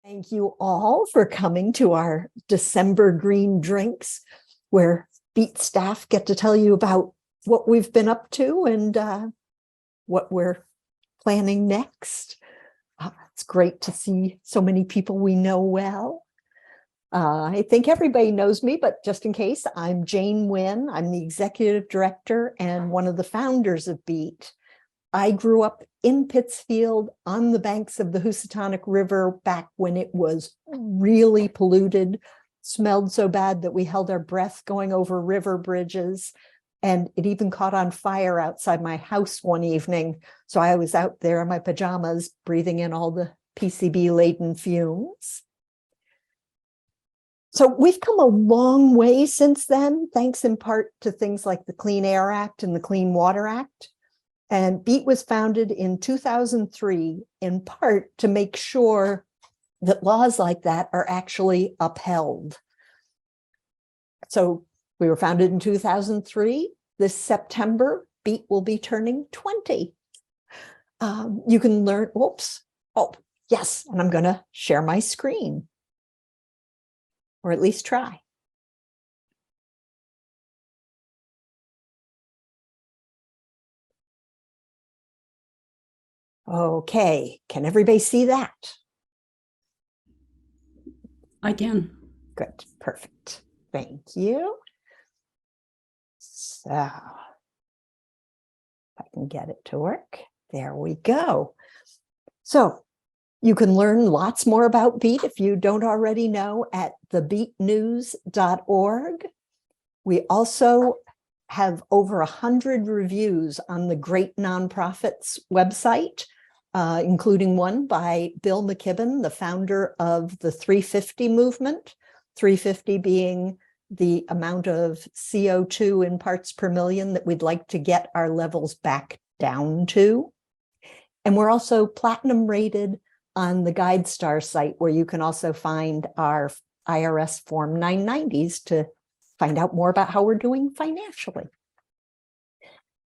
Thank you all for coming to our December Green Drinks, where Beat staff get to tell you about what we've been up to and what we're planning next. It's great to see so many people we know well. I think everybody knows me, but just in case, I'm Jane Wynn. I'm the executive director and one of the founders of Beat. I grew up in Pittsfield on the banks of the Housatonic River back when it was really polluted, smelled so bad that we held our breath going over river bridges. And it even caught on fire outside my house one evening. So I was out there in my pajamas, breathing in all the PCB-laden fumes. So we've come a long way since then, thanks in part to things like the Clean Air Act and the Clean Water Act. And Beat was founded in 2003, in part to make sure that laws like that are actually upheld. So we were founded in 2003. This September, Beat will be turning 20. You can learn, yes, and I'm going to share my screen, or at least try. Okay, can everybody see that? I can. Good, perfect. Thank you. So, if I can get it to work. There we go. So, you can learn lots more about Beat if you don't already know at thebeatnews.org. We also have over 100 reviews on the Great Nonprofits website, including one by Bill McKibben, the founder of the 350 movement, 350 being the amount of CO2 in parts per million that we'd like to get our levels back down to. And we're also platinum rated on the GuideStar site, where you can also find our IRS Form 990s to find out more about how we're doing financially.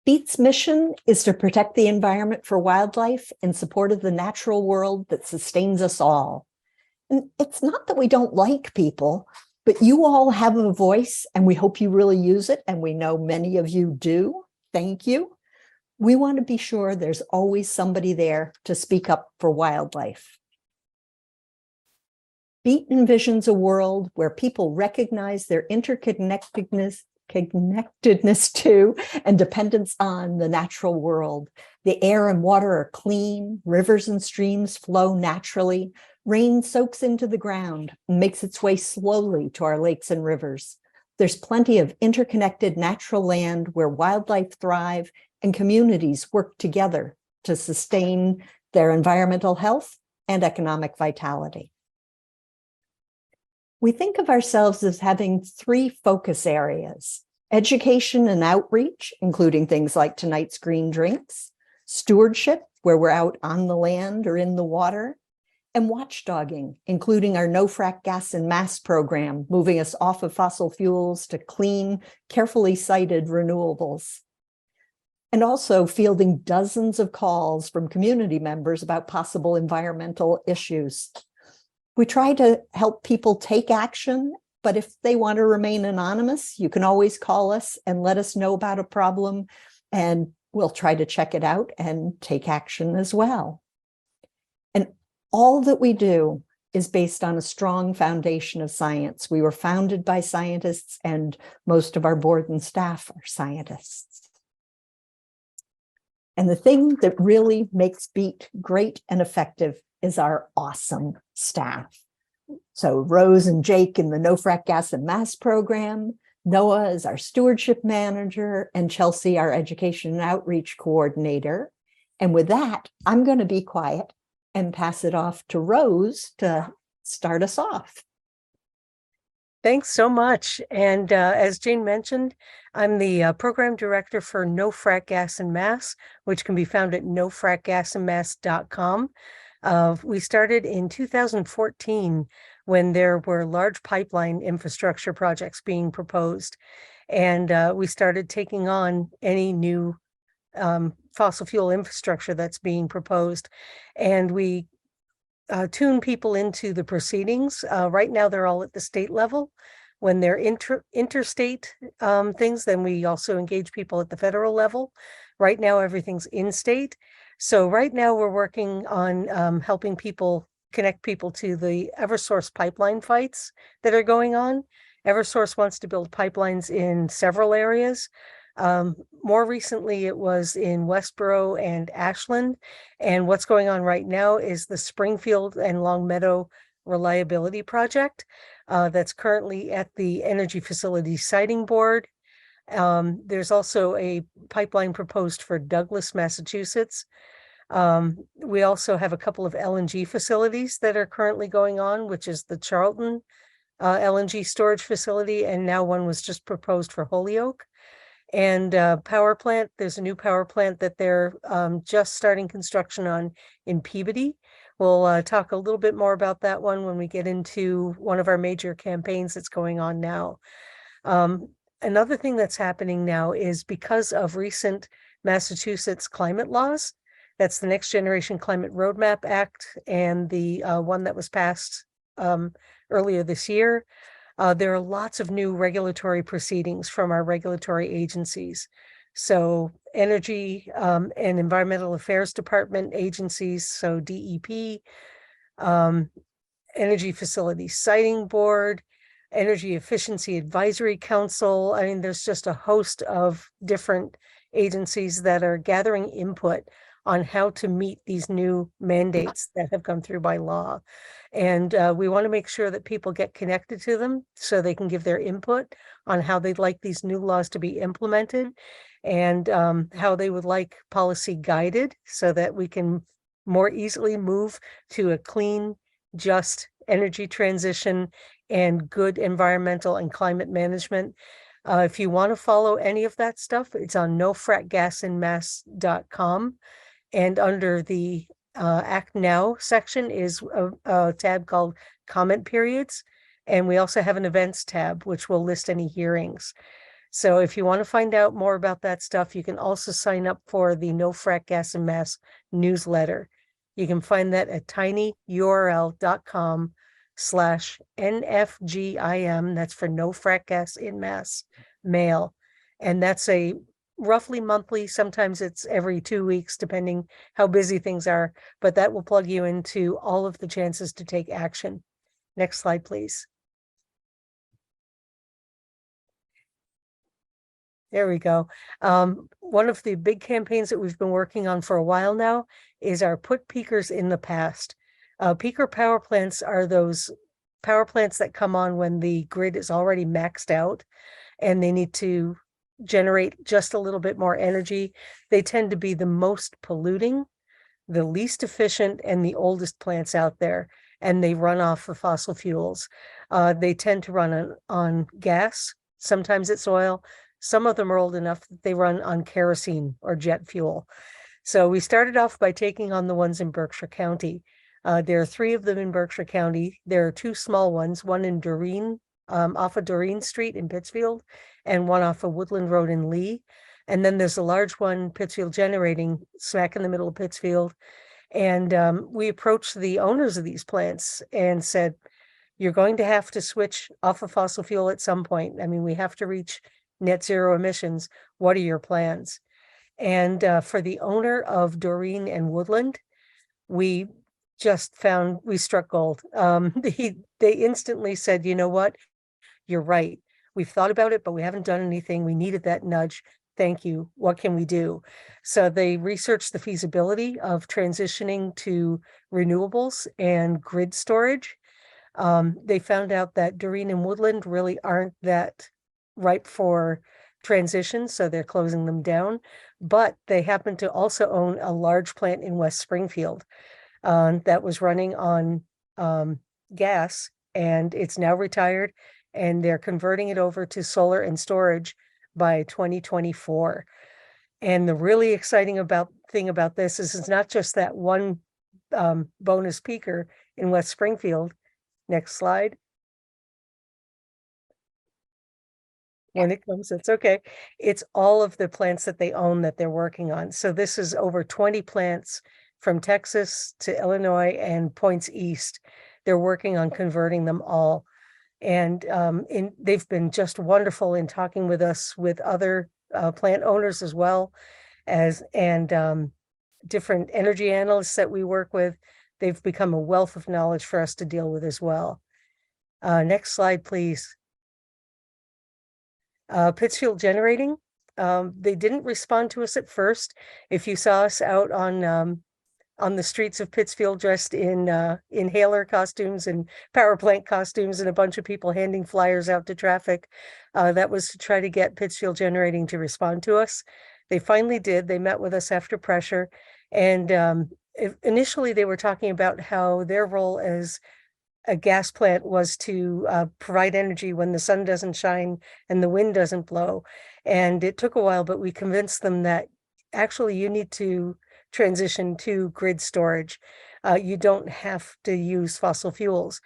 Beat's mission is to protect the environment for wildlife in support of the natural world that sustains us all. And it's not that we don't like people, but you all have a voice and we hope you really use it. And we know many of you do. Thank you. We want to be sure there's always somebody there to speak up for wildlife. Beat envisions a world where people recognize their interconnectedness to and dependence on the natural world. The air and water are clean, rivers and streams flow naturally, rain soaks into the ground and makes its way slowly to our lakes and rivers. There's plenty of interconnected natural land where wildlife thrive and communities work together to sustain their environmental health and economic vitality. We think of ourselves as having three focus areas: education and outreach, including things like tonight's green drinks; stewardship, where we're out on the land or in the water; and watchdogging, including our no frack gas and mass program, moving us off of fossil fuels to clean, carefully sited renewables. And also fielding dozens of calls from community members about possible environmental issues. We try to help people take action, but if they want to remain anonymous, you can always call us and let us know about a problem, and we'll try to check it out and take action as well. And all that we do is based on a strong foundation of science. We were founded by scientists, and most of our board and staff are scientists. And the thing that really makes Beat great and effective is our awesome staff. So Rose and Jake in the No Frack Gas and Mass program, Noah is our stewardship manager, and Chelsea, our education and outreach coordinator. And with that, I'm going to be quiet and pass it off to Rose to start us off. Thanks so much. And as Jane mentioned, I'm the program director for No Frack Gas and Mass, which can be found at nofrackgasandmass.com. We started in 2014 when there were large pipeline infrastructure projects being proposed. And we started taking on any new fossil fuel infrastructure that's being proposed. And we tune people into the proceedings. Right now, they're all at the state level. When they're interstate things, then we also engage people at the federal level. Right now, everything's in-state. So right now, we're working on helping people connect people to the Eversource pipeline fights that are going on. Eversource wants to build pipelines in several areas. More recently, it was in Westboro and Ashland. And what's going on right now is the Springfield and Longmeadow Reliability Project that's currently at the Energy Facility Siting Board. There's also a pipeline proposed for Douglas, Massachusetts. We also have a couple of LNG facilities that are currently going on, which is the Charlton LNG storage facility, and now one was just proposed for Holyoke. And power plant, there's a new power plant that they're just starting construction on in Peabody. We'll talk a little bit more about that one when we get into one of our major campaigns that's going on now. Another thing that's happening now is because of recent Massachusetts climate laws, that's the Next Generation Climate Roadmap Act and the one that was passed earlier this year. There are lots of new regulatory proceedings from our regulatory agencies. So Energy and Environmental Affairs Department agencies, so DEP, Energy Facility Siting Board, Energy Efficiency Advisory Council. I mean, there's just a host of different agencies that are gathering input on how to meet these new mandates that have come through by law. And we want to make sure that people get connected to them so they can give their input on how they'd like these new laws to be implemented and how they would like policy guided so that we can more easily move to a clean, just energy transition and good environmental and climate management. If you want to follow any of that stuff, it's on nofracgasinmass.com. And under the Act Now section is a tab called Comment Periods. And we also have an events tab, which will list any hearings. So if you want to find out more about that stuff, you can also sign up for the No Frack Gas and Mass newsletter. You can find that at tinyurl.com/NFGIM. That's for No Frack Gas in Mass mail. And that's a roughly monthly, sometimes it's every 2 weeks, depending how busy things are, but that will plug you into all of the chances to take action. Next slide, please. There we go. One of the big campaigns that we've been working on for a while now is our Put Peakers in the Past. Peaker power plants are those power plants that come on when the grid is already maxed out and they need to generate just a little bit more energy. They tend to be the most polluting, the least efficient, and the oldest plants out there, and they run off of fossil fuels. They tend to run on gas. Sometimes it's oil. Some of them are old enough that they run on kerosene or jet fuel. So we started off by taking on the ones in Berkshire County. There are 3 of them in Berkshire County. There are 2 small ones, one in Doreen, off of Doreen Street in Pittsfield, and one off of Woodland Road in Lee. And then there's a large one, Pittsfield Generating, smack in the middle of Pittsfield. And we approached the owners of these plants and said, you're going to have to switch off of fossil fuel at some point. I mean, we have to reach net zero emissions. What are your plans? And for the owner of Doreen and Woodland, we struck gold. They instantly said, you know what? You're right. We've thought about it, but we haven't done anything. We needed that nudge. Thank you. What can we do? So they researched the feasibility of transitioning to renewables and grid storage. They found out that Doreen and Woodland really aren't that ripe for transition, so they're closing them down. But they happen to also own a large plant in West Springfield that was running on gas, and it's now retired, and they're converting it over to solar and storage by 2024. And the really exciting thing about this is it's not just that one bonus peaker in West Springfield. Next slide. When it comes, it's okay. It's all of the plants that they own that they're working on. So this is over 20 plants from Texas to Illinois and points east. They're working on converting them all. And they've been just wonderful in talking with us, with other plant owners as well as, and different energy analysts that we work with. They've become a wealth of knowledge for us to deal with as well. Next slide, please. Pittsfield Generating. They didn't respond to us at first. If you saw us out on the streets of Pittsfield dressed in inhaler costumes and power plant costumes and a bunch of people handing flyers out to traffic, that was to try to get Pittsfield Generating to respond to us. They finally did. They met with us after pressure. And initially they were talking about how their role as a gas plant was to provide energy when the sun doesn't shine and the wind doesn't blow. And it took a while, but we convinced them that actually you need to transition to grid storage. You don't have to use fossil fuels.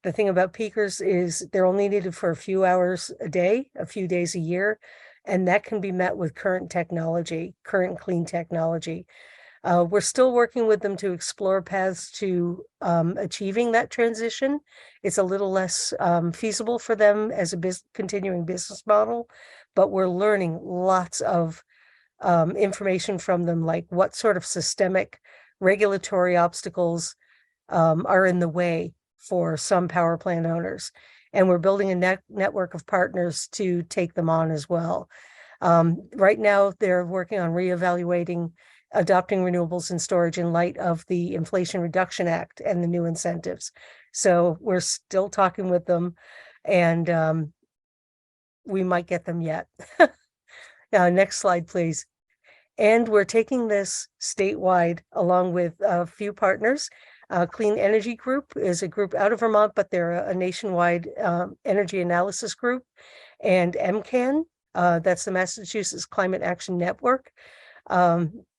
The thing about peakers is they're only needed for a few hours a day, a few days a year, and that can be met with current technology, current clean technology. We're still working with them to explore paths to achieving that transition. It's a little less feasible for them as a continuing business model, but we're learning lots of information from them, like what sort of systemic regulatory obstacles are in the way for some power plant owners. And we're building a network of partners to take them on as well. Right now, they're working on reevaluating adopting renewables and storage in light of the Inflation Reduction Act and the new incentives. So we're still talking with them, and we might get them yet. Next slide, please. And we're taking this statewide along with a few partners. Clean Energy Group is a group out of Vermont, but they're a nationwide energy analysis group. And MCAN, that's the Massachusetts Climate Action Network.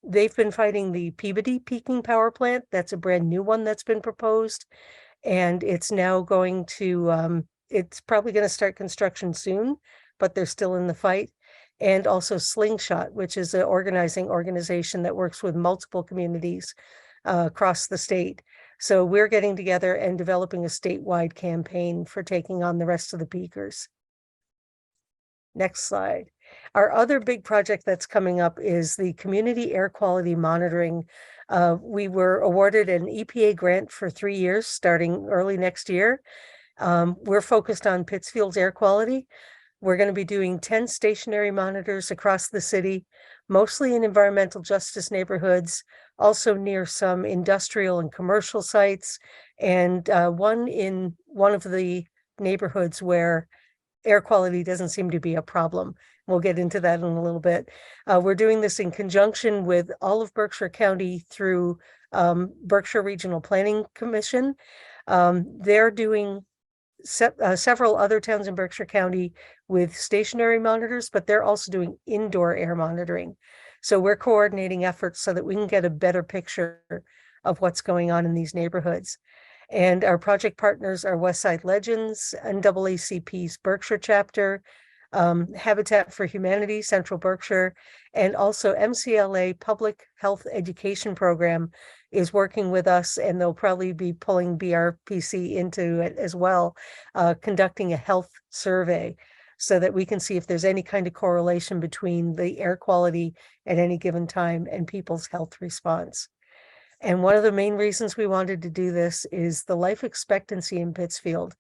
They've been fighting the Peabody peaking power plant. That's a brand new one that's been proposed. And it's now going to, it's probably going to start construction soon, but they're still in the fight. And also Slingshot, which is an organizing organization that works with multiple communities across the state. So we're getting together and developing a statewide campaign for taking on the rest of the peakers. Next slide. Our other big project that's coming up is the community air quality monitoring. We were awarded an EPA grant for 3 years, starting early next year. We're focused on Pittsfield's air quality. We're going to be doing 10 stationary monitors across the city, mostly in environmental justice neighborhoods, also near some industrial and commercial sites, and one in one of the neighborhoods where air quality doesn't seem to be a problem. We'll get into that in a little bit. We're doing this in conjunction with all of Berkshire County through Berkshire Regional Planning Commission. They're doing several other towns in Berkshire County with stationary monitors, but they're also doing indoor air monitoring. So we're coordinating efforts so that we can get a better picture of what's going on in these neighborhoods. And our project partners are Westside Legends, NAACP's Berkshire chapter, Habitat for Humanity, Central Berkshire, and also MCLA Public Health Education Program is working with us, and they'll probably be pulling BRPC into it as well, conducting a health survey so that we can see if there's any kind of correlation between the air quality at any given time and people's health response. And one of the main reasons we wanted to do this is the life expectancy in Pittsfield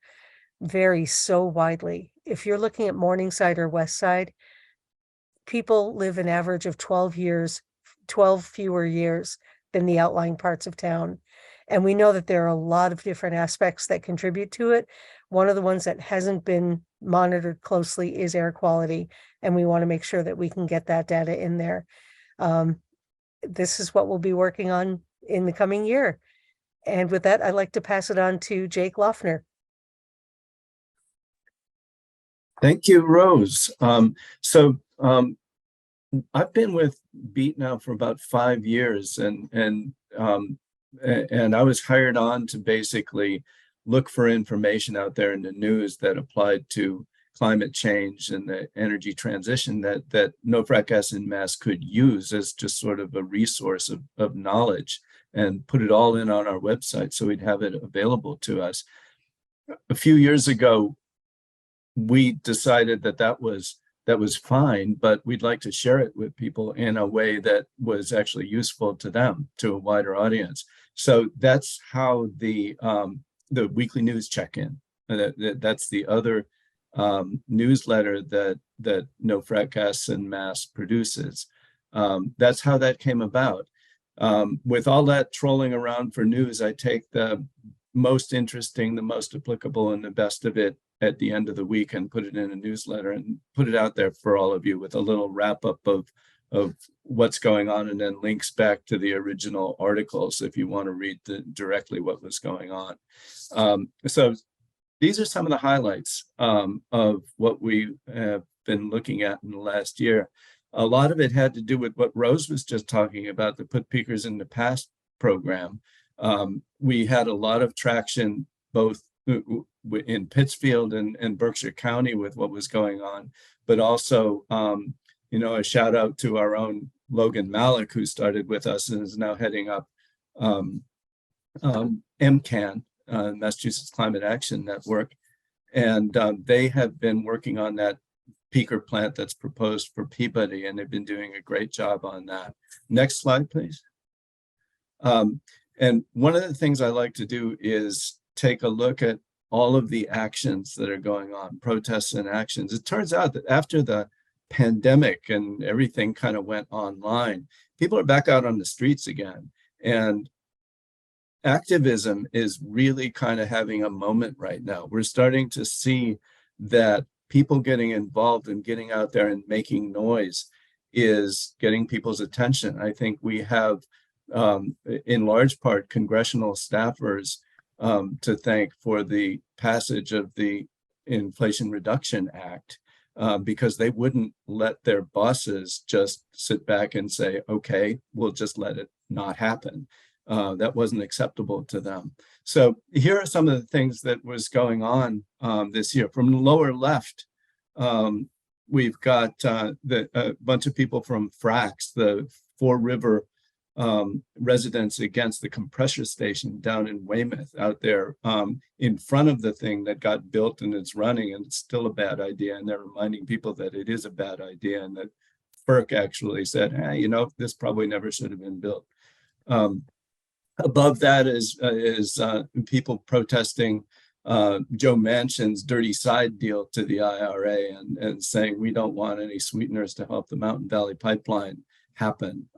varies so widely. If you're looking at Morningside or Westside, people live an average of 12 fewer years than the outlying parts of town. And we know that there are a lot of different aspects that contribute to it. One of the ones that hasn't been monitored closely is air quality, and we want to make sure that we can get that data in there. This is what we'll be working on in the coming year. And with that, I'd like to pass it on to Jake Loeffner. Thank you, Rose. I've been with BEAT now for about 5 years, and I was hired on to basically look for information out there in the news that applied to climate change and the energy transition that no frack gas en masse could use as just sort of a resource of knowledge, and put it all in on our website so we'd have it available to us. A few years ago, we decided that was fine, but we'd like to share it with people in a way that was actually useful to them, to a wider audience. So that's how the weekly news check-in, that's the other newsletter that No Frack Gas en Masse produces. That's how that came about. With all that trolling around for news, I take the most interesting, the most applicable, and the best of it at the end of the week and put it in a newsletter and put it out there for all of you with a little wrap up of what's going on, and then links back to the original articles if you want to read directly what was going on. So these are some of the highlights of what we have been looking at in the last year. A lot of it had to do with what Rose was just talking about, the Put Peakers in the Past program. We had a lot of traction both in Pittsfield and Berkshire County with what was going on, but also, a shout out to our own Logan Malik, who started with us and is now heading up MCAN, Massachusetts Climate Action Network. And they have been working on that peaker plant that's proposed for Peabody, and they've been doing a great job on that. Next slide, please. And one of the things I like to do is take a look at all of the actions that are going on, protests and actions. It turns out that after the pandemic and everything kind of went online, people are back out on the streets again. And activism is really kind of having a moment right now. We're starting to see that people getting involved and getting out there and making noise is getting people's attention. I think we have, in large part, congressional staffers to thank for the passage of the Inflation Reduction Act, because they wouldn't let their bosses just sit back and say, okay, we'll just let it not happen. That wasn't acceptable to them. So here are some of the things that was going on this year. From the lower left, we've got a bunch of people from FRAX, the Four River residents against the compressor station down in Weymouth, out there in front of the thing that got built and it's running, and it's still a bad idea. And they're reminding people that it is a bad idea, and that FERC actually said, hey, this probably never should have been built. Above that is people protesting Joe Manchin's dirty side deal to the IRA and saying we don't want any sweeteners to help the Mountain Valley Pipeline happen.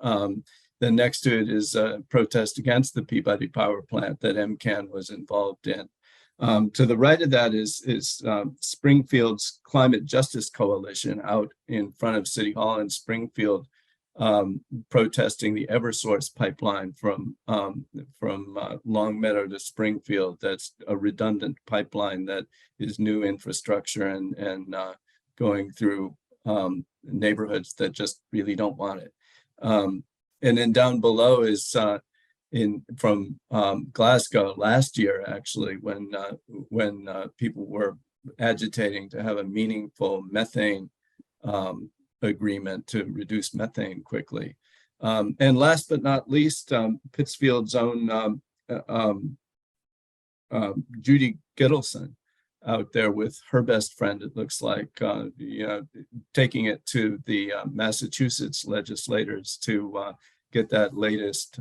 Then next to it is a protest against the Peabody Power Plant that MCAN was involved in. To the right of that is Springfield's Climate Justice Coalition out in front of City Hall in Springfield, protesting the Eversource pipeline from Longmeadow to Springfield. That's a redundant pipeline that is new infrastructure and going through neighborhoods that just really don't want it. And then down below is from Glasgow last year, actually, when people were agitating to have a meaningful methane agreement to reduce methane quickly. And last but not least, Pittsfield's own Judy Gittleson out there with her best friend, it looks like, taking it to the Massachusetts legislators to get that latest,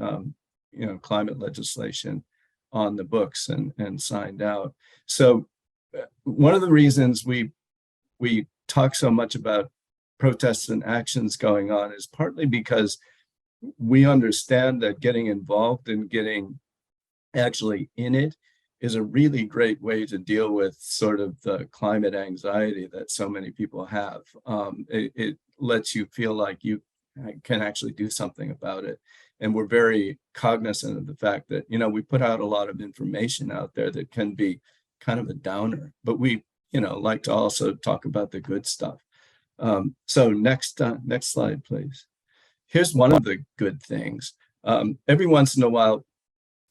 climate legislation on the books and signed out. So one of the reasons we talk so much about protests and actions going on is partly because we understand that getting involved and getting actually in it is a really great way to deal with sort of the climate anxiety that so many people have. It lets you feel like you can actually do something about it. And we're very cognizant of the fact that, we put out a lot of information out there that can be kind of a downer, but we, like to also talk about the good stuff. So next slide, please. Here's one of the good things. Every once in a while,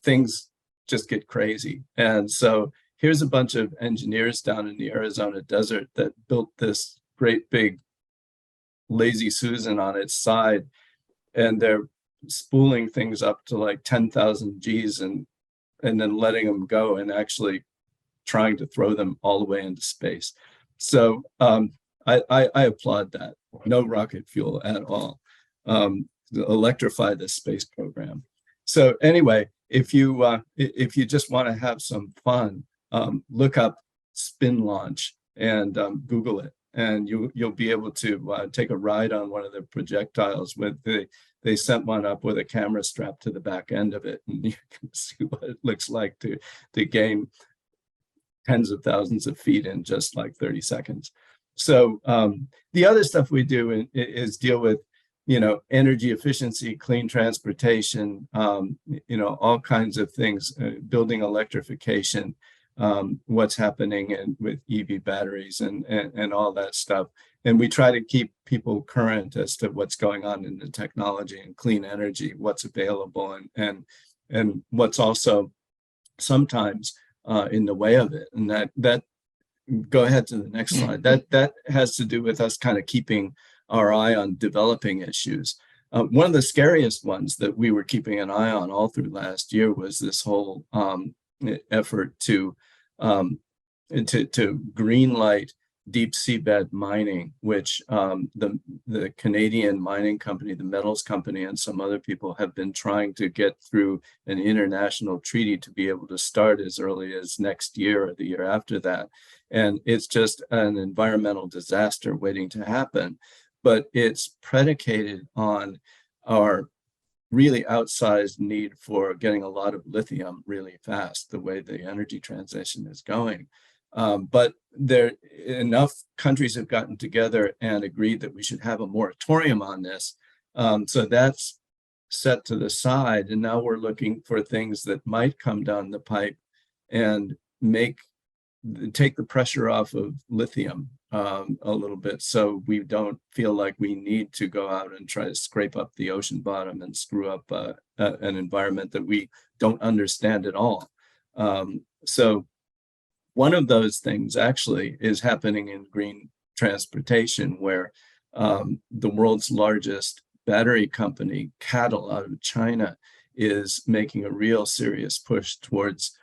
things just get crazy. And so here's a bunch of engineers down in the Arizona desert that built this great big Lazy Susan on its side, and they're spooling things up to like 10,000 Gs and then letting them go and actually trying to throw them all the way into space. So I applaud that. No rocket fuel at all. Electrify this space program. So anyway, if you just want to have some fun, look up spin launch and Google it, and you'll be able to take a ride on one of the projectiles. They sent one up with a camera strapped to the back end of it, and you can see what it looks like to gain tens of thousands of feet in just like 30 seconds. So the other stuff we do is deal with, energy efficiency, clean transportation, all kinds of things, building electrification, what's happening with EV batteries and all that stuff. And we try to keep people current as to what's going on in the technology and clean energy, what's available and what's also sometimes in the way of it. And that go ahead to the next slide. That has to do with us kind of keeping our eye on developing issues. One of the scariest ones that we were keeping an eye on all through last year was this whole effort to green light deep seabed mining, which the Canadian mining company, the metals company, and some other people have been trying to get through an international treaty to be able to start as early as next year or the year after that. And it's just an environmental disaster waiting to happen. But it's predicated on our really outsized need for getting a lot of lithium really fast, the way the energy transition is going. But enough countries have gotten together and agreed that we should have a moratorium on this. So that's set to the side. And now we're looking for things that might come down the pipe and take the pressure off of lithium a little bit, so we don't feel like we need to go out and try to scrape up the ocean bottom and screw up an environment that we don't understand at all. So one of those things actually is happening in green transportation, where the world's largest battery company, CATL, out of China, is making a real serious push towards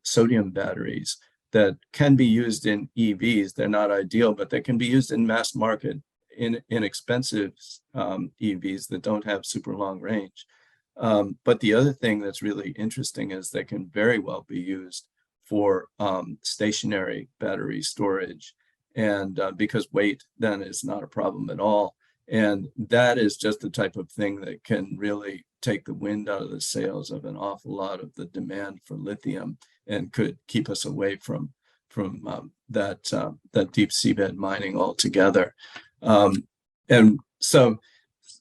sodium batteries that can be used in EVs. They're not ideal, but they can be used in mass market, inexpensive EVs that don't have super long range. But the other thing that's really interesting is they can very well be used for stationary battery storage, and because weight then is not a problem at all. And that is just the type of thing that can really take the wind out of the sails of an awful lot of the demand for lithium, and could keep us away from that deep seabed mining altogether. And so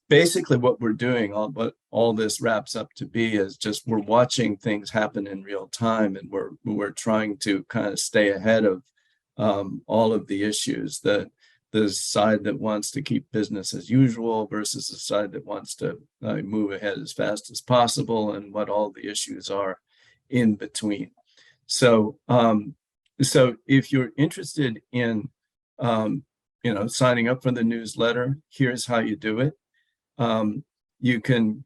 basically what we're doing, what all this wraps up to be, is just we're watching things happen in real time, and we're trying to kind of stay ahead of all of the issues, the side that wants to keep business as usual versus the side that wants to move ahead as fast as possible, and what all the issues are in between. So so if you're interested in signing up for the newsletter, here's how you do it. You can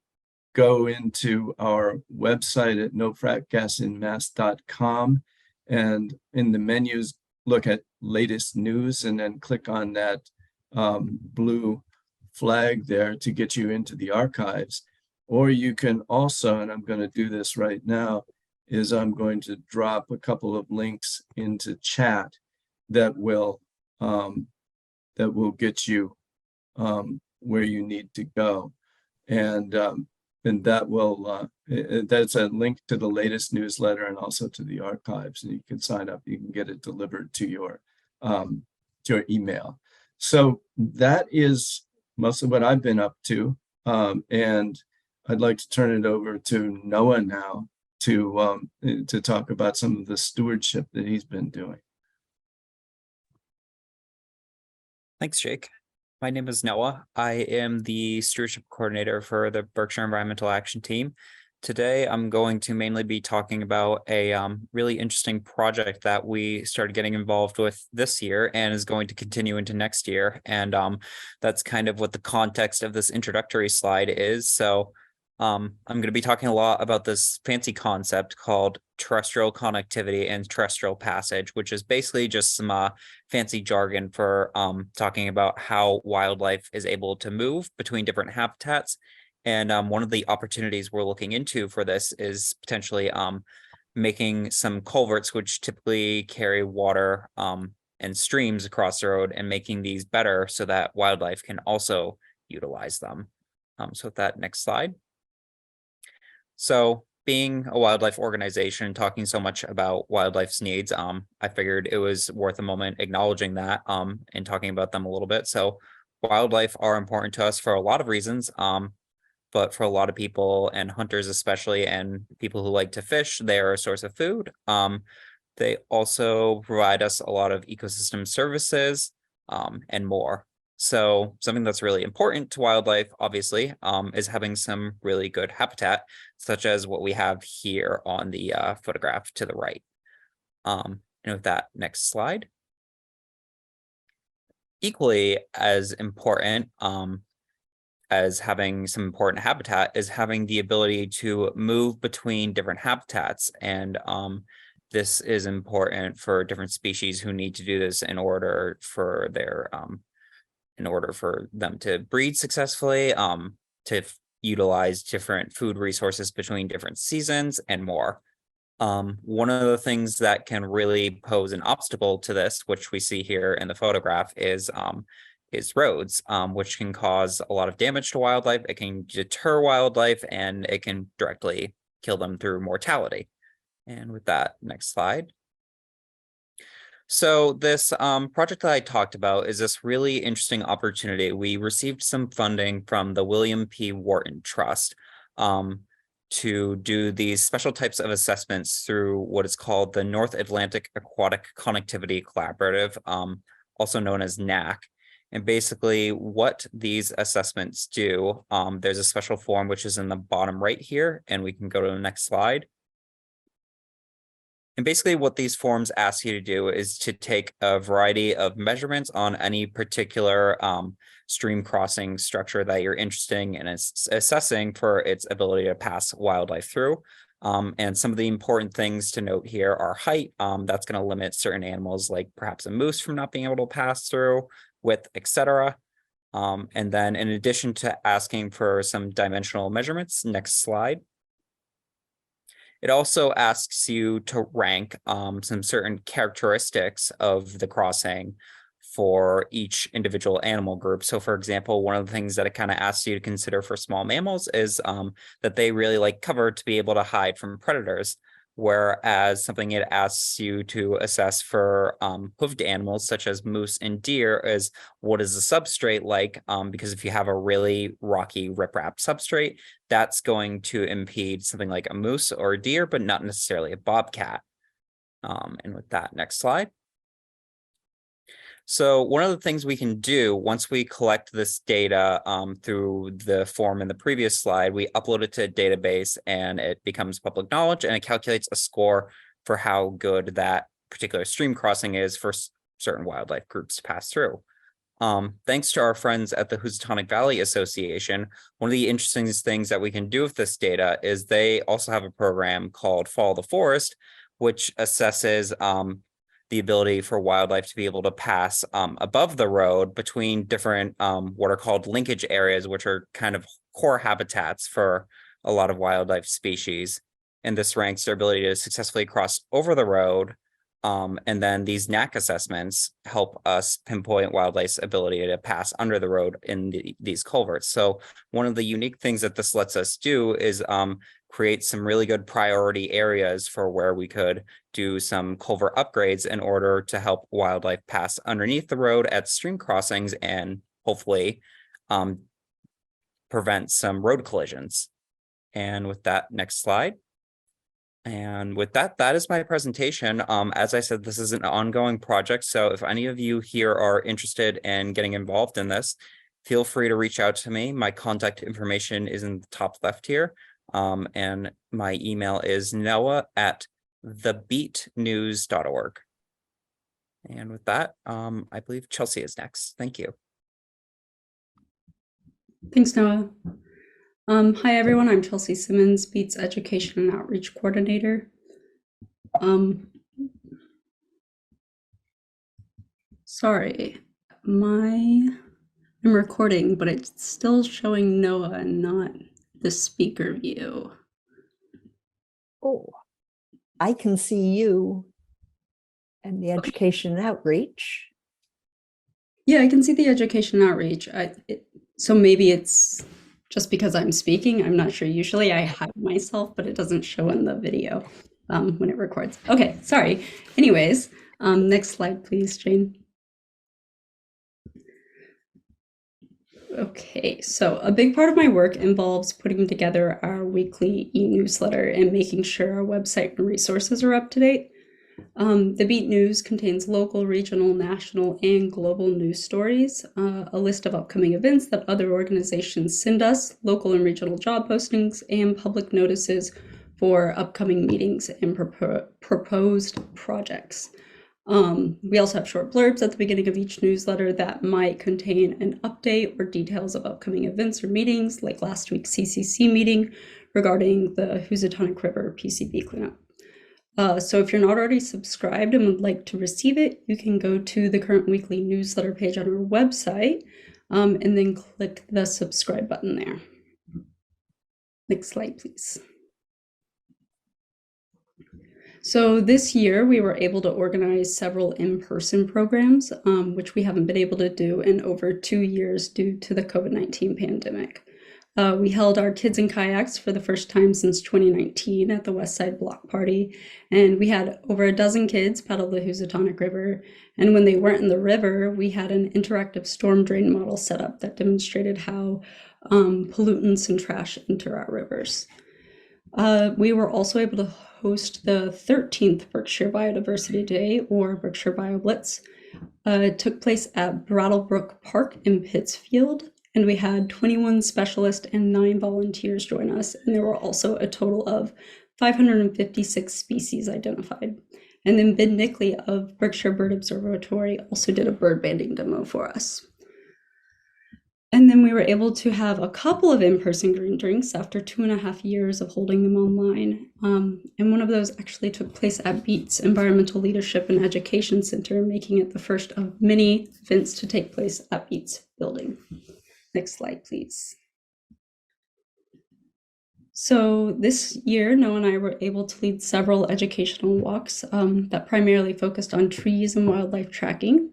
go into our website at nofracgasinmass.com, and in the menus, look at latest news, and then click on that blue flag there to get you into the archives. Or you can also, and I'm going to do this right now, is I'm going to drop a couple of links into chat that will get you where you need to go, and that will that's a link to the latest newsletter and also to the archives, and you can sign up. You can get it delivered to your email. So that is most of what I've been up to, and I'd like to turn it over to Noah now to talk about some of the stewardship that he's been doing. Thanks, Jake. My name is Noah. I am the stewardship coordinator for the Berkshire Environmental Action Team. Today, I'm going to mainly be talking about a really interesting project that we started getting involved with this year and is going to continue into next year. And that's kind of what the context of this introductory slide is. So I'm going to be talking a lot about this fancy concept called terrestrial connectivity and terrestrial passage, which is basically just some fancy jargon for talking about how wildlife is able to move between different habitats. And one of the opportunities we're looking into for this is potentially making some culverts, which typically carry water and streams across the road, and making these better so that wildlife can also utilize them. So with that, next slide. So being a wildlife organization, talking so much about wildlife's needs, I figured it was worth a moment acknowledging that and talking about them a little bit. So wildlife are important to us for a lot of reasons. But for a lot of people, and hunters especially, and people who like to fish, they are a source of food. They also provide us a lot of ecosystem services and more. So something that's really important to wildlife, obviously, is having some really good habitat, such as what we have here on the photograph to the right. And with that, next slide. Equally as important, as having some important habitat is having the ability to move between different habitats. And this is important for different species who need to do this in order for their them to breed successfully, to utilize different food resources between different seasons and more. One of the things that can really pose an obstacle to this, which we see here in the photograph, is roads, which can cause a lot of damage to wildlife. It can deter wildlife, and it can directly kill them through mortality. And with that, next slide. So this project that I talked about is this really interesting opportunity. We received some funding from the William P. Wharton Trust to do these special types of assessments through what is called the North Atlantic Aquatic Connectivity Collaborative, also known as NAC. And basically what these assessments do, there's a special form which is in the bottom right here, and we can go to the next slide. And basically what these forms ask you to do is to take a variety of measurements on any particular stream crossing structure that you're interested in assessing for its ability to pass wildlife through. And some of the important things to note here are height. That's going to limit certain animals, like perhaps a moose, from not being able to pass through, width, etc. And then in addition to asking for some dimensional measurements, next slide. It also asks you to rank some certain characteristics of the crossing for each individual animal group. So for example, one of the things that it kind of asks you to consider for small mammals is that they really like cover to be able to hide from predators. Whereas something it asks you to assess for hoofed animals such as moose and deer is what is the substrate like, because if you have a really rocky riprap substrate, that's going to impede something like a moose or a deer, but not necessarily a bobcat. And with that, next slide. So one of the things we can do once we collect this data through the form in the previous slide, we upload it to a database and it becomes public knowledge, and it calculates a score for how good that particular stream crossing is for certain wildlife groups to pass through. Thanks to our friends at the Housatonic Valley Association, one of the interesting things that we can do with this data is they also have a program called Follow the Forest, which assesses the ability for wildlife to be able to pass above the road between different what are called linkage areas, which are kind of core habitats for a lot of wildlife species. And this ranks their ability to successfully cross over the road. And then these NAC assessments help us pinpoint wildlife's ability to pass under the road in these culverts. So one of the unique things that this lets us do is create some really good priority areas for where we could do some culvert upgrades in order to help wildlife pass underneath the road at stream crossings and hopefully prevent some road collisions. And with that, next slide. And with that, that is my presentation. As I said, this is an ongoing project. So if any of you here are interested in getting involved in this, feel free to reach out to me. My contact information is in the top left here. And my email is noah@thebeatnews.org. And with that, I believe Chelsea is next. Thank you. Thanks, Noah. Hi, everyone. I'm Chelsea Simmons, Beats Education and Outreach Coordinator. Sorry, I'm recording, but it's still showing Noah and not the speaker view. Oh, I can see you and the education and outreach. Yeah, I can see the education outreach. So maybe it's just because I'm speaking. I'm not sure. Usually I hide myself, but it doesn't show in the video when it records. Okay, sorry. Anyways, next slide, please, Jane. Okay, so a big part of my work involves putting together our weekly e-newsletter and making sure our website and resources are up to date. The Beat News contains local, regional, national, and global news stories, a list of upcoming events that other organizations send us, local and regional job postings, and public notices for upcoming meetings and proposed projects. We also have short blurbs at the beginning of each newsletter that might contain an update or details of upcoming events or meetings, like last week's CCC meeting regarding the Housatonic River PCB cleanup. So if you're not already subscribed and would like to receive it, you can go to the current weekly newsletter page on our website and then click the subscribe button there. Next slide, please. So this year we were able to organize several in-person programs, which we haven't been able to do in over 2 years due to the COVID-19 pandemic. We held our Kids in Kayaks for the first time since 2019 at the West Side Block Party, and we had over a dozen kids paddle the Housatonic River. And when they weren't in the river, we had an interactive storm drain model set up that demonstrated how pollutants and trash enter our rivers. We were also able to host the 13th Berkshire Biodiversity Day, or Berkshire BioBlitz. It took place at Brattlebrook Park in Pittsfield, and we had 21 specialists and 9 volunteers join us, and there were also a total of 556 species identified. And then Ben Nickley of Berkshire Bird Observatory also did a bird banding demo for us. And then we were able to have a couple of in-person green drinks after 2.5 years of holding them online. And one of those actually took place at Beats Environmental Leadership and Education Center, making it the first of many events to take place at Beats building. Next slide, please. So this year, Noah and I were able to lead several educational walks that primarily focused on trees and wildlife tracking.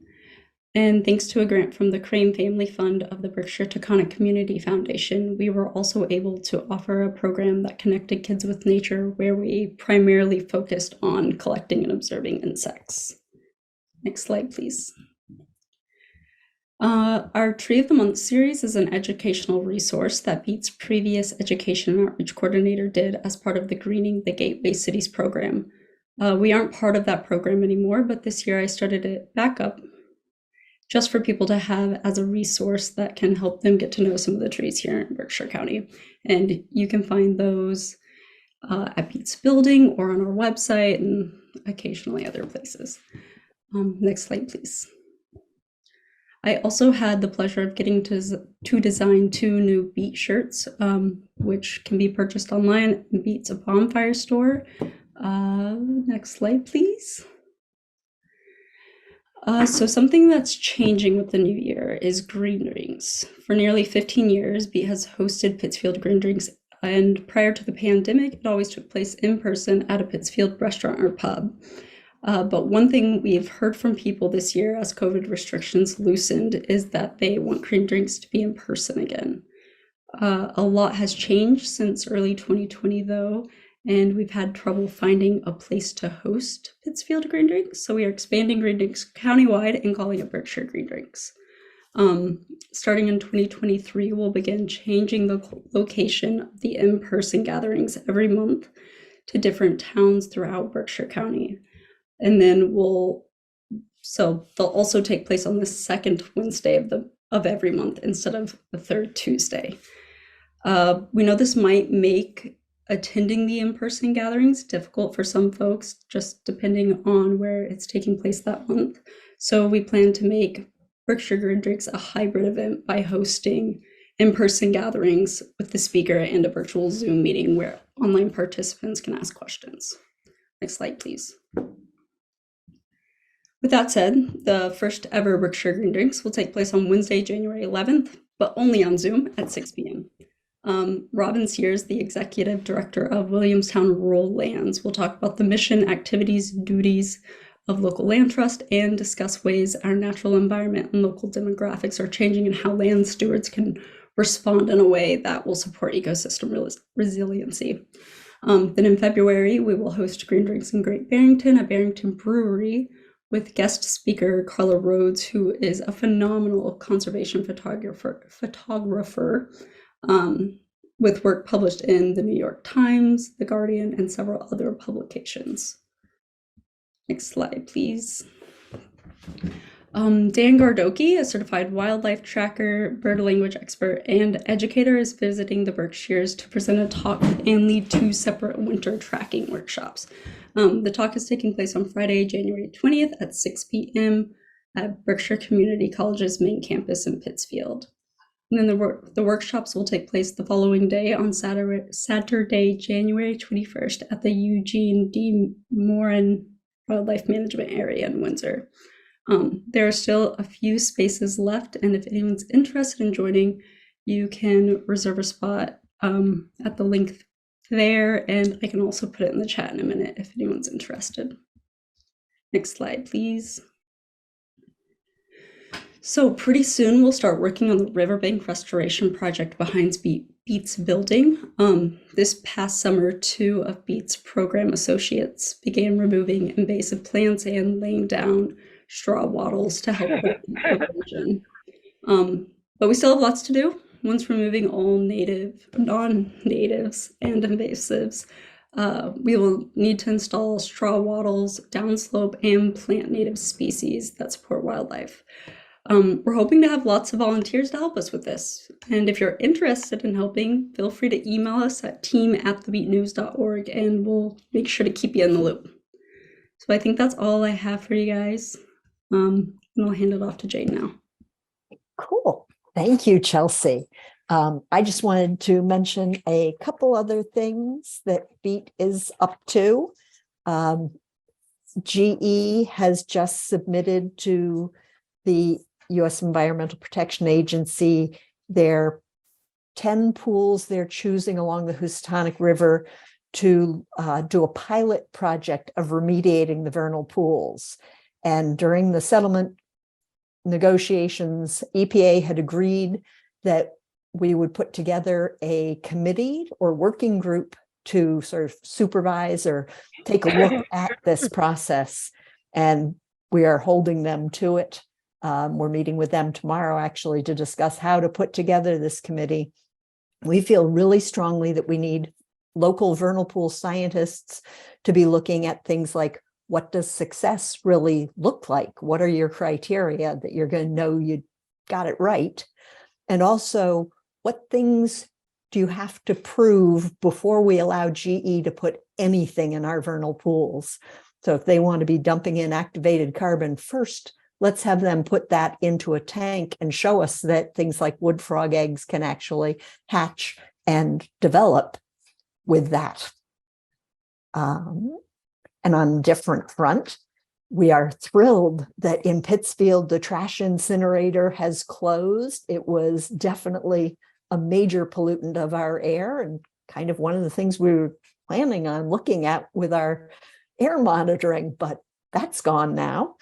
And thanks to a grant from the Crane Family Fund of the Berkshire Taconic Community Foundation, we were also able to offer a program that connected kids with nature, where we primarily focused on collecting and observing insects. Next slide, please. Our Tree of the Month series is an educational resource that Beats' previous education and outreach coordinator did as part of the Greening the Gateway Cities program. We aren't part of that program anymore, but this year I started it back up just for people to have as a resource that can help them get to know some of the trees here in Berkshire County. And you can find those at Beats Building or on our website and occasionally other places. Next slide, please. I also had the pleasure of getting to design 2 new Beat shirts, which can be purchased online at Beats a Bonfire store. Next slide, please. So something that's changing with the new year is Green Drinks. For nearly 15 years, Beat has hosted Pittsfield Green Drinks, and prior to the pandemic, it always took place in person at a Pittsfield restaurant or pub. But one thing we've heard from people this year as COVID restrictions loosened is that they want Green Drinks to be in person again. A lot has changed since early 2020 though, and we've had trouble finding a place to host Pittsfield Green Drinks. So we are expanding Green Drinks countywide and calling it Berkshire Green Drinks. Starting in 2023, we'll begin changing the location of the in-person gatherings every month to different towns throughout Berkshire County. And then they'll also take place on the 2nd Wednesday of every month instead of the 3rd Tuesday. We know this might make attending the in-person gatherings, difficult for some folks, just depending on where it's taking place that month. So we plan to make Berkshire Green Drinks a hybrid event by hosting in-person gatherings with the speaker and a virtual Zoom meeting where online participants can ask questions. Next slide, please. With that said, the first ever Berkshire Green Drinks will take place on Wednesday, January 11th, but only on Zoom at 6 p.m. Robin Sears, the executive director of Williamstown Rural Lands, will talk about the mission, activities, duties of local land trust and discuss ways our natural environment and local demographics are changing and how land stewards can respond in a way that will support ecosystem resiliency. Then in February, we will host Green Drinks in Great Barrington at Barrington Brewery with guest speaker Carla Rhodes, who is a phenomenal conservation photographer with work published in the New York Times, The Guardian, and several other publications. Next slide, please. Dan Gardoki, a certified wildlife tracker, bird language expert, and educator, is visiting the Berkshires to present a talk and lead 2 separate winter tracking workshops. The talk is taking place on Friday, January 20th at 6 p.m. at Berkshire Community College's main campus in Pittsfield. And then the workshops will take place the following day on Saturday, January 21st at the Eugene D. Morin Wildlife Management Area in Windsor. There are still a few spaces left, and if anyone's interested in joining, you can reserve a spot at the link there, and I can also put it in the chat in a minute if anyone's interested. Next slide, please. So pretty soon we'll start working on the riverbank restoration project behind Beats building. This past summer, 2 of Beats program associates began removing invasive plants and laying down straw wattles to help with erosion. But we still have lots to do. Once removing all native, non-natives, and invasives, we will need to install straw wattles, downslope, and plant native species that support wildlife. We're hoping to have lots of volunteers to help us with this. And if you're interested in helping, feel free to email us at team@thebeatnews.org, and we'll make sure to keep you in the loop. So I think that's all I have for you guys. And I'll hand it off to Jane now. Cool. Thank you, Chelsea. I just wanted to mention a couple other things that BEAT is up to. GE has just submitted to the U.S. Environmental Protection Agency their 10 pools they're choosing along the Housatonic River to do a pilot project of remediating the vernal pools. And during the settlement negotiations, EPA had agreed that we would put together a committee or working group to sort of supervise or take a look at this process. And we are holding them to it. We're meeting with them tomorrow, actually, to discuss how to put together this committee. We feel really strongly that we need local vernal pool scientists to be looking at things like, what does success really look like? What are your criteria that you're going to know you got it right? And also, what things do you have to prove before we allow GE to put anything in our vernal pools? So if they want to be dumping in activated carbon first, let's have them put that into a tank and show us that things like wood frog eggs can actually hatch and develop with that. And on a different front, we are thrilled that in Pittsfield, the trash incinerator has closed. It was definitely a major pollutant of our air and kind of one of the things we were planning on looking at with our air monitoring, but that's gone now.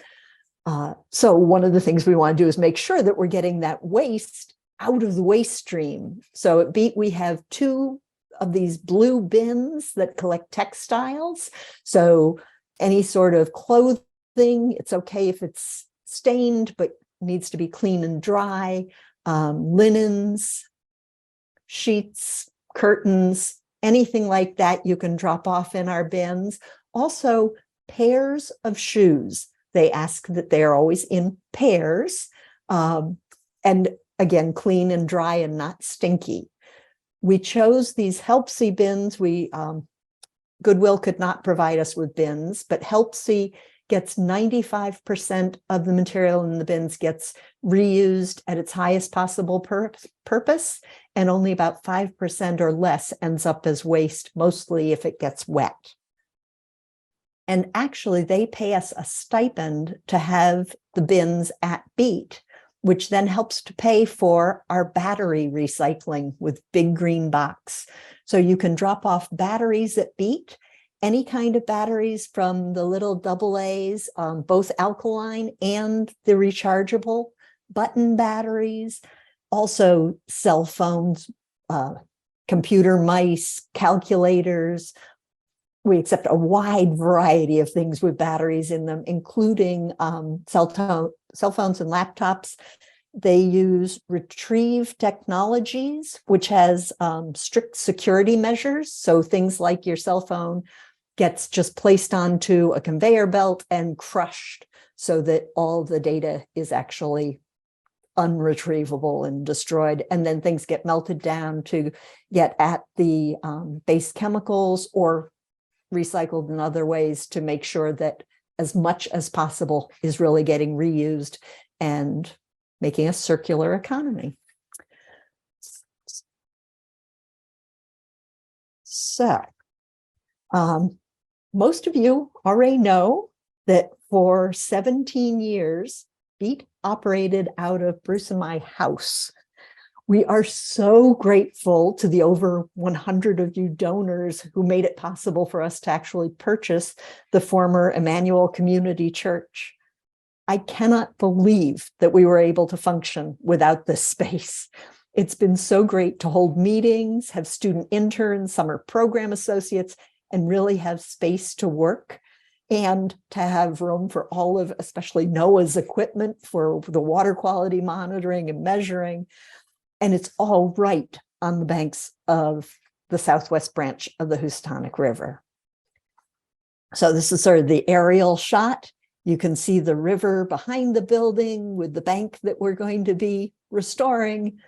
So one of the things we want to do is make sure that we're getting that waste out of the waste stream. So at BEAT, we have 2 of these blue bins that collect textiles. So any sort of clothing, it's okay if it's stained, but needs to be clean and dry. Linens, sheets, curtains, anything like that you can drop off in our bins. Also, pairs of shoes. They ask that they are always in pairs. And again, clean and dry and not stinky. We chose these Helpsy bins. Goodwill could not provide us with bins, but Helpsy gets 95% of the material in the bins gets reused at its highest possible purpose, and only about 5% or less ends up as waste, mostly if it gets wet. And actually, they pay us a stipend to have the bins at Beat, which then helps to pay for our battery recycling with Big Green Box. So you can drop off batteries at Beat, any kind of batteries from the little AA's, both alkaline and the rechargeable, button batteries, also cell phones, computer mice, calculators. We accept a wide variety of things with batteries in them, including cell phones and laptops. They use Retrieve Technologies, which has strict security measures. So things like your cell phone gets just placed onto a conveyor belt and crushed so that all the data is actually unretrievable and destroyed. And then things get melted down to get at the base chemicals or recycled in other ways to make sure that as much as possible is really getting reused and making a circular economy. So, most of you already know that for 17 years, Beat operated out of Bruce and my house. We are so grateful to the over 100 of you donors who made it possible for us to actually purchase the former Emmanuel Community Church. I cannot believe that we were able to function without this space. It's been so great to hold meetings, have student interns, summer program associates, and really have space to work and to have room for all of, especially Noah's equipment for the water quality monitoring and measuring. And it's all right on the banks of the southwest branch of the Housatonic River. So this is sort of the aerial shot. You can see the river behind the building with the bank that we're going to be restoring.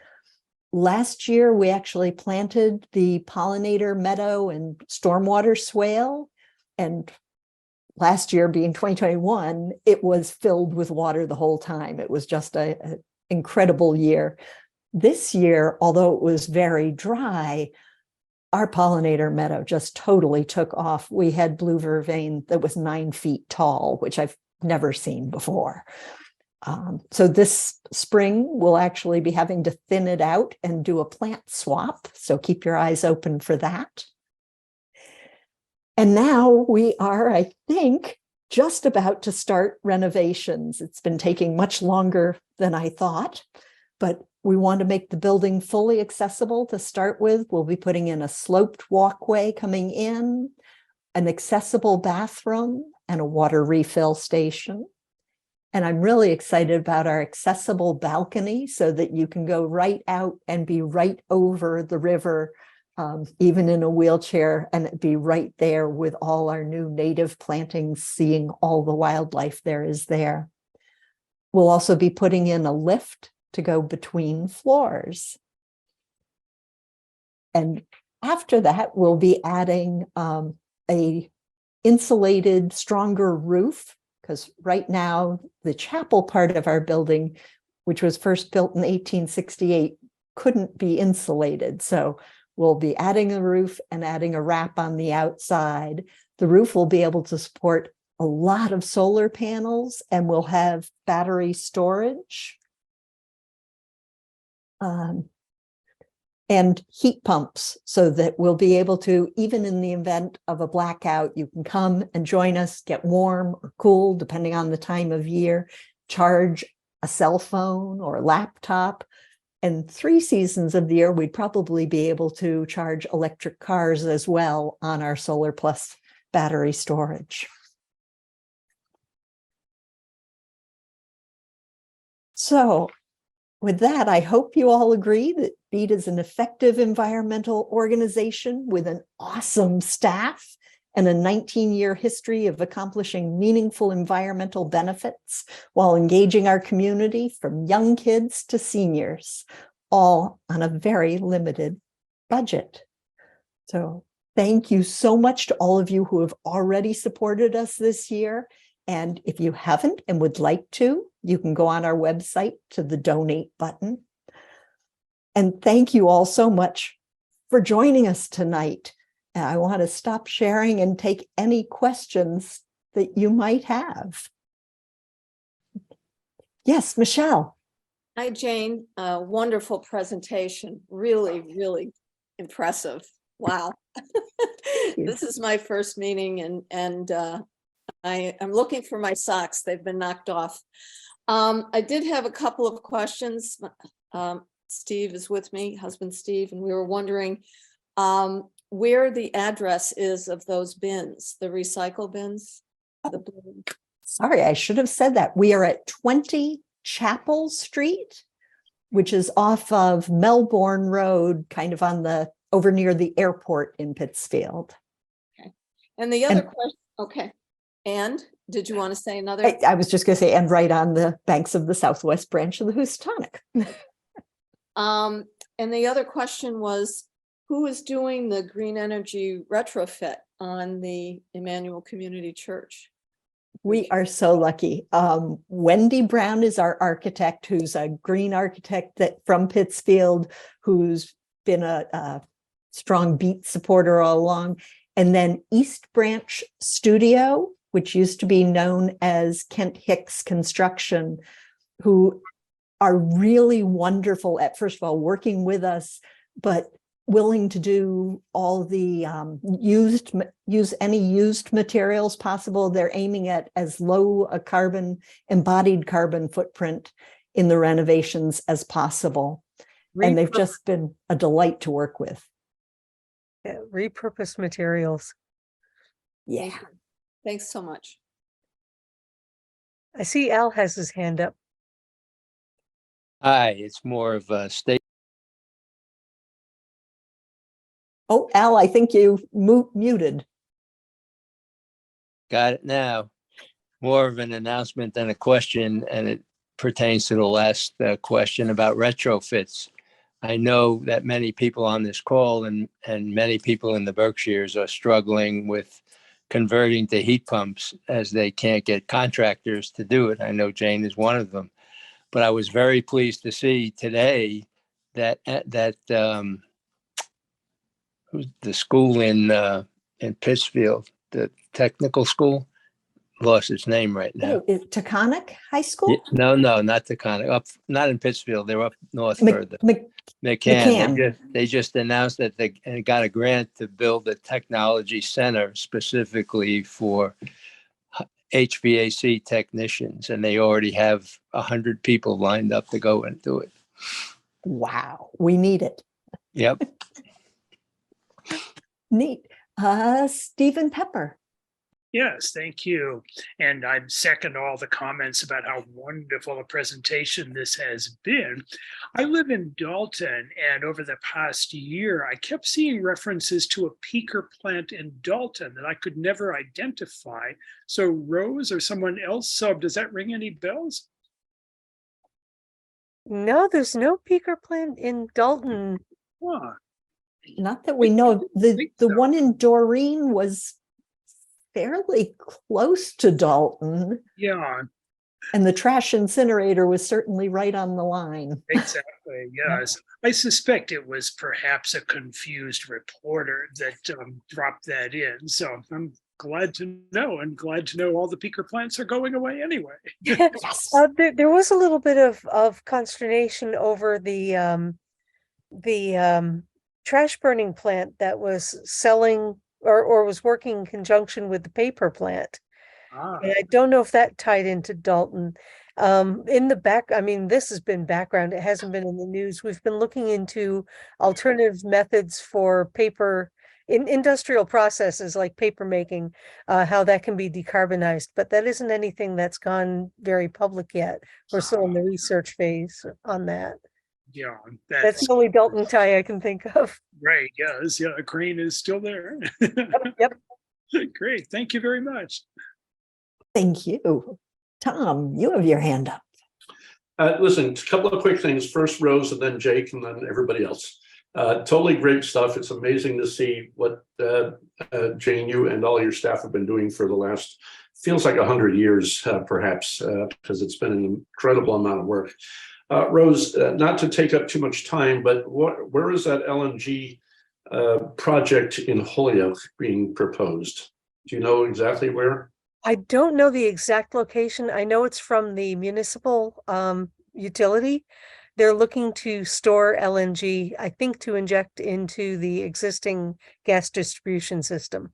Last year, we actually planted the pollinator meadow and stormwater swale. And last year, being 2021, it was filled with water the whole time. It was just an incredible year. This year, although it was very dry, our pollinator meadow just totally took off. We had blue vervain that was 9 feet tall, which I've never seen before. So this spring, we'll actually be having to thin it out and do a plant swap. So keep your eyes open for that. And now we are, I think, just about to start renovations. It's been taking much longer than I thought, but we want to make the building fully accessible to start with. We'll be putting in a sloped walkway coming in, an accessible bathroom, and a water refill station. And I'm really excited about our accessible balcony so that you can go right out and be right over the river, even in a wheelchair, and be right there with all our new native plantings, seeing all the wildlife there is there. We'll also be putting in a lift to go between floors. And after that, we'll be adding a insulated, stronger roof, because right now the chapel part of our building, which was first built in 1868, couldn't be insulated. So we'll be adding a roof and adding a wrap on the outside. The roof will be able to support a lot of solar panels, and we'll have battery storage. And heat pumps so that we'll be able to, even in the event of a blackout, you can come and join us, get warm or cool, depending on the time of year, charge a cell phone or a laptop. And 3 seasons of the year, we'd probably be able to charge electric cars as well on our Solar Plus battery storage. So, with that, I hope you all agree that BEAT is an effective environmental organization with an awesome staff and a 19-year history of accomplishing meaningful environmental benefits while engaging our community from young kids to seniors, all on a very limited budget. So thank you so much to all of you who have already supported us this year. And if you haven't and would like to, you can go on our website to the donate button. And thank you all so much for joining us tonight. I want to stop sharing and take any questions that you might have. Yes, Michelle. Hi, Jane. Wonderful presentation. Really, really impressive. Wow. This is my first meeting and I'm looking for my socks. They've been knocked off. I did have a couple of questions. Steve is with me, husband Steve, and we were wondering where the address is of those bins, the recycle bins. Sorry, I should have said that. We are at 20 Chapel Street, which is off of Melbourne Road, kind of on the over near the airport in Pittsfield. Okay. And the other question, okay. And did you want to say another? I was just going to say, and right on the banks of the southwest branch of the Housatonic. And the other question was, who is doing the green energy retrofit on the Emmanuel Community Church? We are so lucky. Wendy Brown is our architect, who's a green architect from Pittsfield, who's been a strong BEAT supporter all along. And then East Branch Studio, which used to be known as Kent Hicks Construction, who are really wonderful at, first of all, working with us, but willing to do all the use any used materials possible. They're aiming at as low a embodied carbon footprint in the renovations as possible. And they've just been a delight to work with. Yeah, repurposed materials. Yeah. Thanks so much. I see Al has his hand up. Hi, it's more of a state. Oh, Al, I think you muted. Got it now. More of an announcement than a question, and it pertains to the last question about retrofits. I know that many people on this call and many people in the Berkshires are struggling with converting to heat pumps as they can't get contractors to do it. I know Jane is one of them. But I was very pleased to see today that the school in Pittsfield, the technical school, lost its name right now. Is Taconic High School? No, not Taconic. Not in Pittsfield. They're up north further. McCann. They just announced that they got a grant to build a technology center specifically for HVAC technicians, and they already have 100 people lined up to go and do it. Wow, we need it. Yep. Neat. Stephen Pepper. Yes, thank you. And I second all the comments about how wonderful a presentation this has been. I live in Dalton, and over the past year, I kept seeing references to a peaker plant in Dalton that I could never identify. So Rose or someone else, does that ring any bells? No, there's no peaker plant in Dalton. Huh. Not that we know of. The one in Doreen was fairly close to Dalton. Yeah. And the trash incinerator was certainly right on the line. Exactly, yes. I suspect it was perhaps a confused reporter that dropped that in. So I'm glad to know, and glad to know all the peaker plants are going away anyway. Yes. There was a little bit of consternation over the trash burning plant that was selling or was working in conjunction with the paper plant. And I don't know if that tied into Dalton. In the back, I mean, this has been background. It hasn't been in the news. We've been looking into alternative methods for paper in industrial processes like paper making, how that can be decarbonized. But that isn't anything that's gone very public yet. We're still in the research phase on that. Yeah, That's the only Dalton tie I can think of. right. Yes, yeah, green is still there. Yep. Great, thank you very much. Thank you. Tom, you have your hand up. Listen, a couple of quick things. First Rose, and then Jake, and then everybody else. Totally great stuff. It's amazing to see what Jane, you and all your staff have been doing for the last, feels like 100 years, perhaps, because it's been an incredible amount of work. Rose, not to take up too much time, but where is that LNG project in Holyoke being proposed? Do you know exactly where? I don't know the exact location. I know it's from the municipal utility. They're looking to store LNG, I think, to inject into the existing gas distribution system.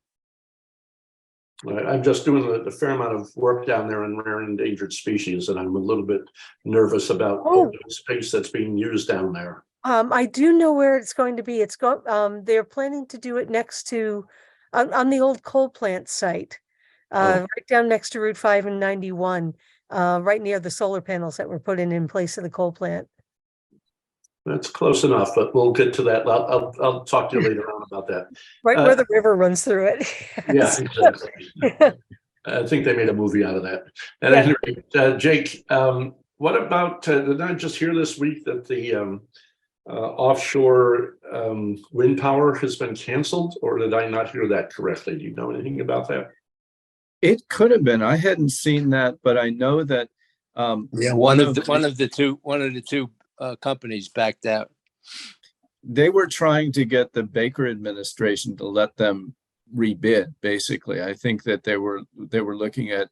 I'm just doing a fair amount of work down there on rare and endangered species, and I'm a little bit nervous about the space that's being used down there. I do know where it's going to be. They're planning to do it next to, on the old coal plant site, right down next to Route 5 and 91, right near the solar panels that were put in place of the coal plant. That's close enough, but we'll get to that. I'll talk to you later on about that. Right where the river runs through it. Yeah, exactly. I think they made a movie out of that. And anyway, Jake, what about, did I just hear this week that the offshore wind power has been canceled, or did I not hear that correctly? Do you know anything about that? It could have been. I hadn't seen that, but I know that one of the two companies backed out. They were trying to get the Baker administration to let them rebid. Basically, I think that they were looking at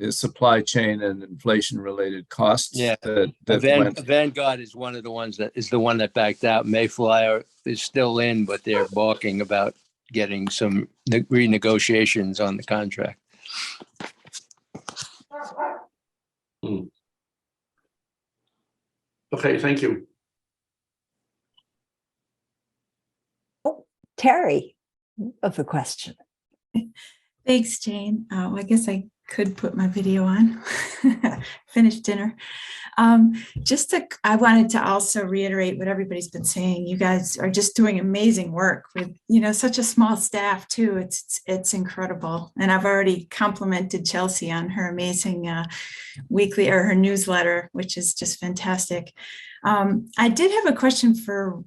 supply chain and inflation related costs. Yeah, Vanguard is one of the ones that is the one that backed out. Mayflower is still in, but they're balking about getting some renegotiations on the contract. Okay, thank you. Oh, Terry, of a question. Thanks, Jane. I guess I could put my video on. Finished dinner. I wanted to also reiterate what everybody's been saying. You guys are just doing amazing work with, such a small staff too. It's incredible. And I've already complimented Chelsea on her amazing weekly or her newsletter, which is just fantastic. I did have a question for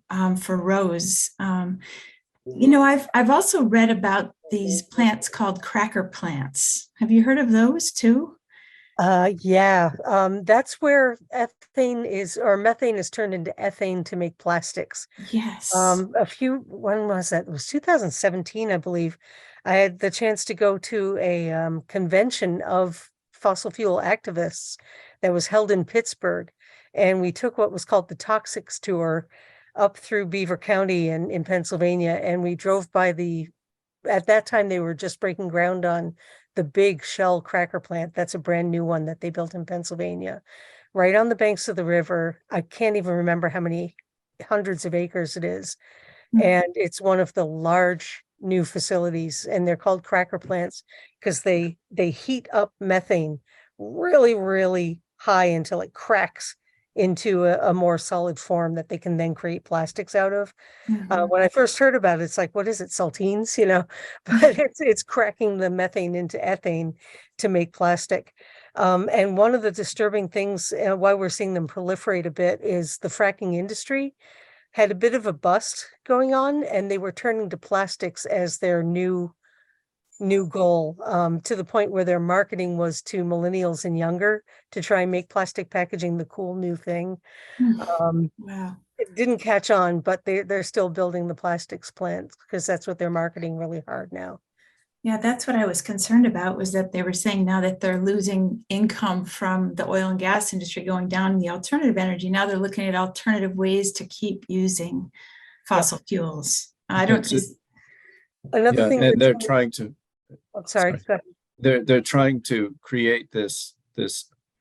Rose. I've also read about these plants called cracker plants. Have you heard of those too? Yeah, that's where methane is turned into ethane to make plastics. Yes. When was that? It was 2017, I believe. I had the chance to go to a convention of fossil fuel activists that was held in Pittsburgh. And we took what was called the Toxics Tour up through Beaver County in Pennsylvania. And we drove by at that time, they were just breaking ground on the big Shell cracker plant. That's a brand new one that they built in Pennsylvania, right on the banks of the river. I can't even remember how many hundreds of acres it is. And it's one of the large new facilities, and they're called cracker plants because they heat up methane really, really high until it cracks into a more solid form that they can then create plastics out of. When I first heard about it, it's like, what is it, saltines, but it's cracking the methane into ethane to make plastic. And one of the disturbing things why we're seeing them proliferate a bit is the fracking industry had a bit of a bust going on, and they were turning to plastics as their new goal, to the point where their marketing was to millennials and younger to try and make plastic packaging the cool new thing. Wow. It didn't catch on, but they're still building the plastics plants because that's what they're marketing really hard now. Yeah, that's what I was concerned about, was that they were saying now that they're losing income from the oil and gas industry going down in the alternative energy. Now they're looking at alternative ways to keep using fossil fuels. I don't see. Another thing, and they're trying to. I'm sorry. They're trying to create this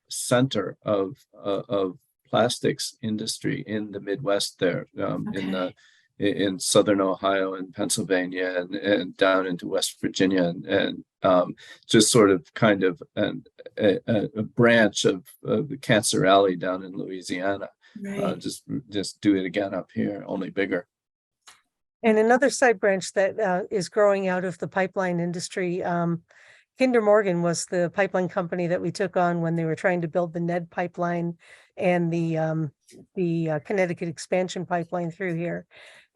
center of plastics industry in the Midwest there, in southern Ohio and Pennsylvania and down into West Virginia and just sort of kind of a branch of the Cancer Alley down in Louisiana. Right. Just do it again up here, only bigger. And another side branch that is growing out of the pipeline industry Kinder Morgan was the pipeline company that we took on when they were trying to build the Ned pipeline and the Connecticut expansion pipeline through here.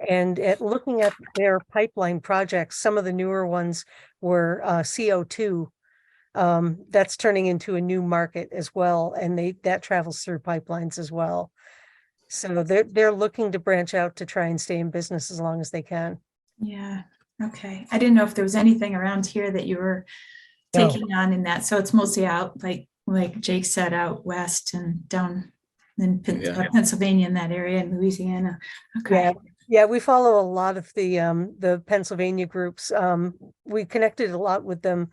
And looking at their pipeline projects, some of the newer ones were CO2. That's turning into a new market as well, and that travels through pipelines as well. So they're looking to branch out to try and stay in business as long as they can. Yeah. Okay. I didn't know if there was anything around here that you were No. taking on in that. So it's mostly out, like Jake said, out west and down in Pennsylvania, in that area, and Louisiana. Okay. Yeah, we follow a lot of the Pennsylvania groups. We connected a lot with them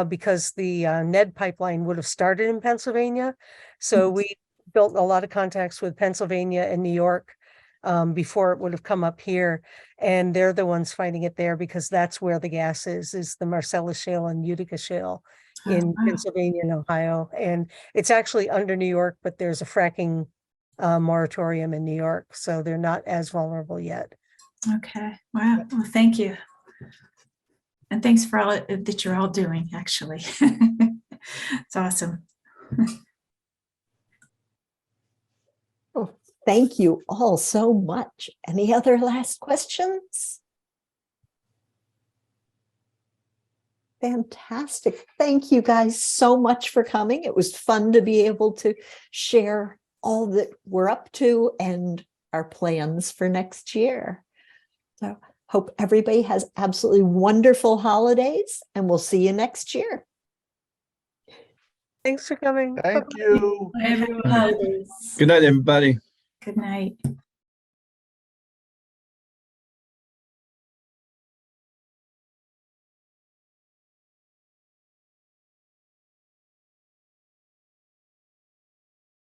because the Ned pipeline would have started in Pennsylvania. So we built a lot of contacts with Pennsylvania and New York before it would have come up here. And they're the ones finding it there because that's where the gas is the Marcellus Shale and Utica Shale in Pennsylvania and Ohio. And it's actually under New York, but there's a fracking moratorium in New York, so they're not as vulnerable yet. Okay. Wow. Well, thank you. And thanks for all that you're all doing, actually. It's awesome. Well, thank you all so much. Any other last questions? Fantastic. Thank you guys so much for coming. It was fun to be able to share all that we're up to and our plans for next year. So hope everybody has absolutely wonderful holidays, and we'll see you next year. Thanks for coming. Thank you. Happy holidays. Good night, everybody. Good night.